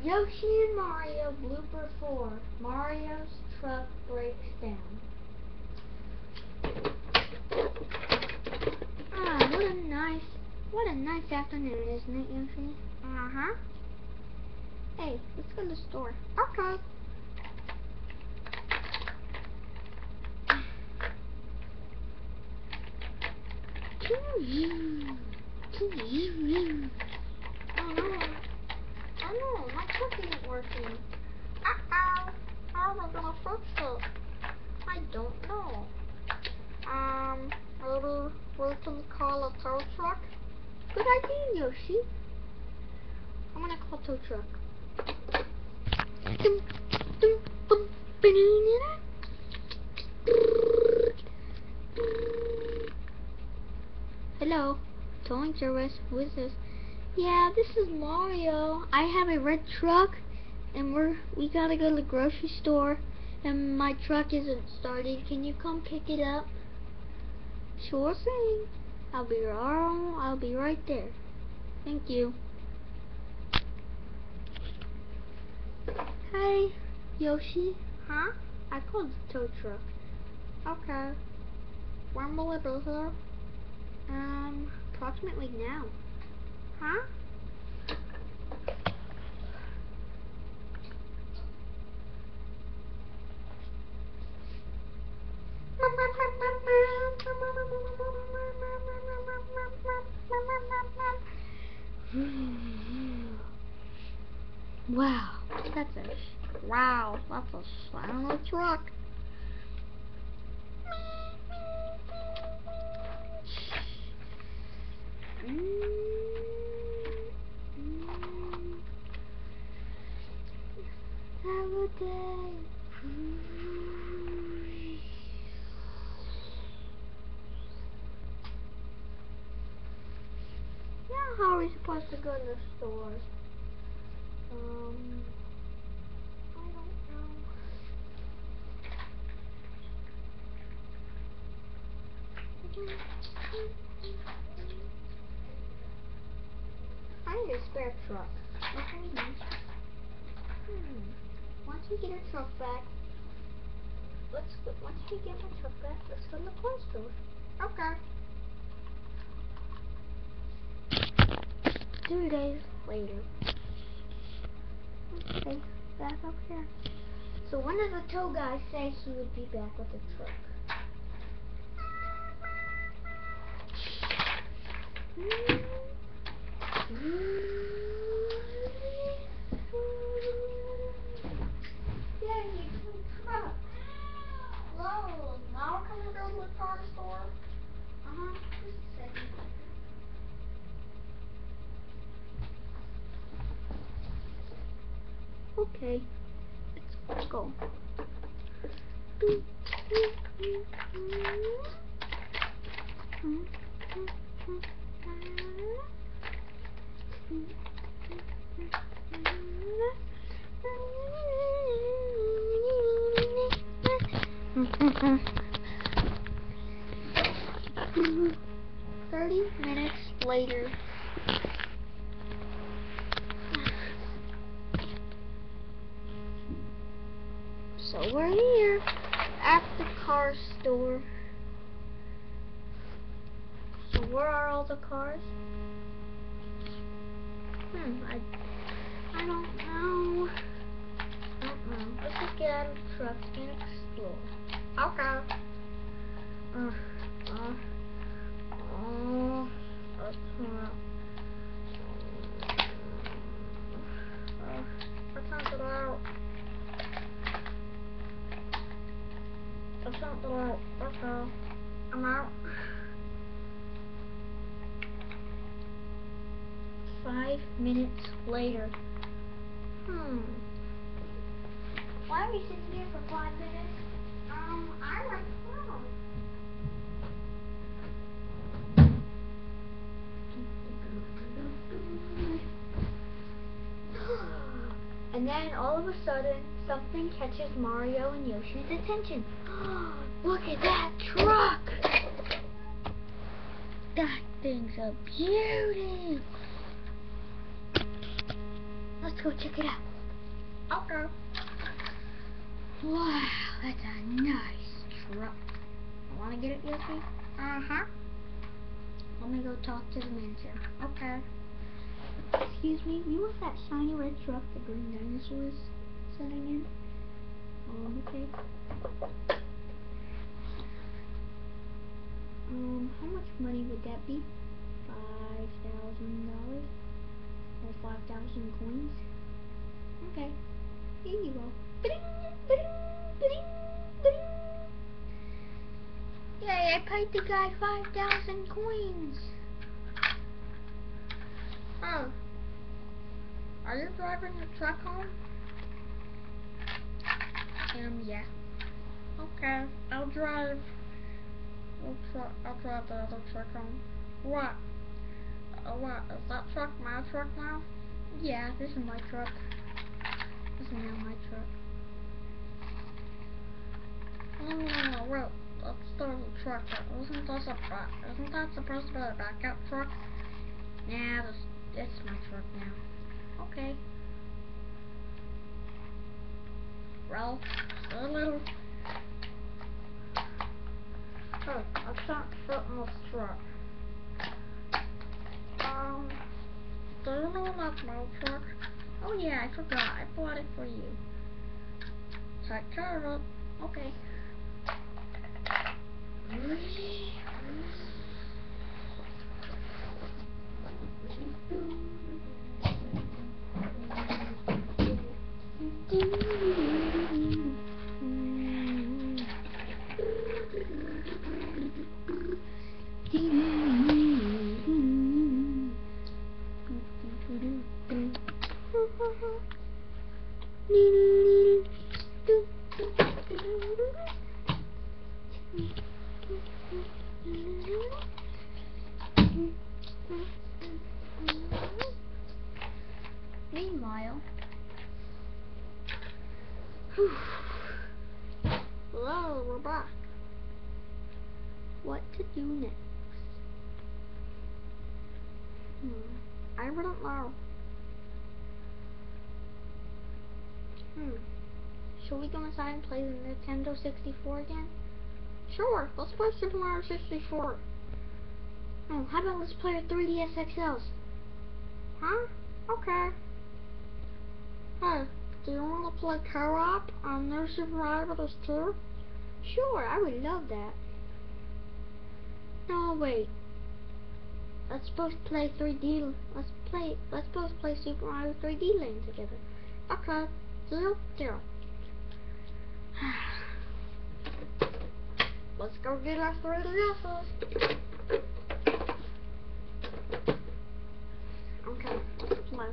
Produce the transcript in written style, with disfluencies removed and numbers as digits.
Yoshi and Mario blooper 4. Mario's truck breaks down. Ah, what a nice afternoon, isn't it, Yoshi? Uh-huh. Hey, let's go to the store. Okay. Oh no, my truck isn't working. Uh-oh. How am I gonna fix it? I don't know. Maybe we can call a tow truck? Good idea, Yoshi. I'm gonna call tow truck. Hello, towing service. Who is this? Yeah, this is Mario. I have a red truck, and we gotta go to the grocery store, and my truck isn't started. Can you come pick it up? Sure thing. I'll be right there. Thank you. Hey, Yoshi. Huh? I called the tow truck. Okay. When will it be here? Approximately now. Huh? Wow, that's a silent truck. Have a day. Now how are we supposed to go to the store? I don't know. I need a spare truck. Okay. Once we get our truck back, once we get my truck back, let's go to the toy store. Okay. 2 days later. Okay, back up here. So when did the tow guy say he would be back with the truck? Yeah, you can truck. Hello, now can we go to the car store? Just a second. Okay, let's go. Minutes later. So we're here at the car store. So where are all the cars? I don't know. Let's just get out of the truck and explore. Okay. Let's get out. Okay. I'm out. 5 minutes later. Why are we sitting here for 5 minutes? I like clowns. And then all of a sudden, something catches Mario and Yoshi's attention. Look at that truck! That thing's a beauty! Let's go check it out. Okay. Wow, that's a nice truck. Wanna get it, Yoshi? Uh-huh. Let me go talk to the manager. Okay. Excuse me, you want that shiny red truck the green dinosaur is sitting in? Okay. How much money would that be? $5,000? Or 5,000 coins? Okay. Here you go. Ba-ding, ba-ding, ba-ding, ba-ding. Yay, I paid the guy 5,000 coins. Oh. Are you driving the truck home? Yeah. Okay. I'll drive the other truck home. What? What? Is that truck my truck now? Yeah, this is my truck. This is now my truck. No, wait. That's still the truck. Isn't that supposed to be a backup truck? Nah, it's my truck now. Okay. Well, see you later. Oh, I can't fit in this truck. Do you know that's my truck? Oh yeah, I forgot. I bought it for you. Take care of it. Okay. Meanwhile, hello, we're back. What to do next? I wouldn't know. Should we go inside and play the Nintendo 64 again? Sure, let's play Super Mario 64. Oh, how about let's play with 3DS XLs? Huh? Okay. Hey, do you want to play co-op on No Super Mario Bros. 2? Sure, I would love that. No, wait. Let's both play 3D. Let's both play Super Mario 3D Land together. Okay. Deal. Let's go get our 3DSs. Okay, let's play.